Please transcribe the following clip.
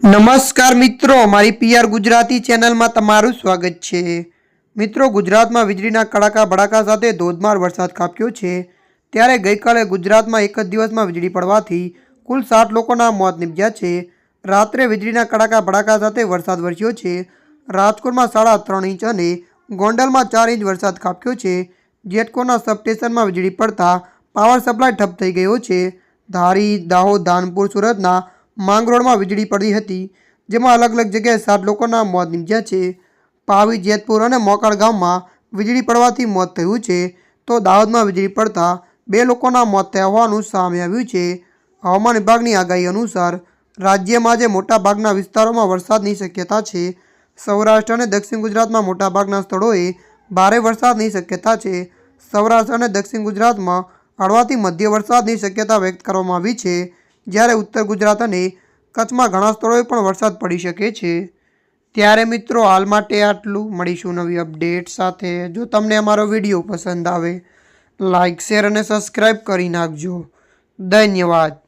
નમસ્કાર મિત્રો, મારી પીઆર ગુજરાતી ચેનલમાં તમારું સ્વાગત છે। મિત્રો, ગુજરાતમાં વીજળીના કડાકા ભડાકા સાથે ધોધમાર વરસાદ ખાબક્યો છે। ત્યારે ગઈકાલે ગુજરાતમાં એક જ દિવસમાં વીજળી પડવાથી કુલ 60 લોકોના મોત નીપજ્યા છે। રાત્રે વીજળીના કડાકા ભડાકા સાથે વરસાદ વરસ્યો છે। રાજકોટમાં 3.5 ઇંચ અને ગોંડલમાં 4 ઇંચ વરસાદ ખાબક્યો છે। જેટકોના સબસ્ટેશનમાં વીજળી પડતા પાવર સપ્લાય ઠપ થઈ ગયો છે। ધારી, દાહોદ, ધાનપુર, સુરતના માંગરોળમાં વીજળી પડી હતી, જેમાં અલગ અલગ જગ્યાએ 7 લોકોના મોત નીપજ્યા છે। પાવી, જેતપુર અને મોકાળ ગામમાં વીજળી પડવાથી મોત થયું છે, તો દાહોદમાં વીજળી પડતા 2 લોકોના મોત થયા હોવાનું સામે આવ્યું છે। હવામાન વિભાગની આગાહી અનુસાર રાજ્યમાં આજે મોટાભાગના વિસ્તારોમાં વરસાદની શક્યતા છે। સૌરાષ્ટ્ર અને દક્ષિણ ગુજરાતમાં મોટાભાગના સ્થળોએ ભારે વરસાદની શક્યતા છે। સૌરાષ્ટ્ર અને દક્ષિણ ગુજરાતમાં હળવાથી મધ્ય વરસાદની શક્યતા વ્યક્ત કરવામાં આવી છે, જ્યારે ઉત્તર ગુજરાત અને કચ્છમાં ઘણા સ્થળોએ પણ વરસાદ પડી શકે છે। ત્યારે મિત્રો, હાલ માટે આટલું। મળીશું નવી અપડેટ સાથે। જો તમને અમારો વિડીયો પસંદ આવે, લાઇક, શેર અને સબસ્ક્રાઈબ કરી નાખજો। ધન્યવાદ।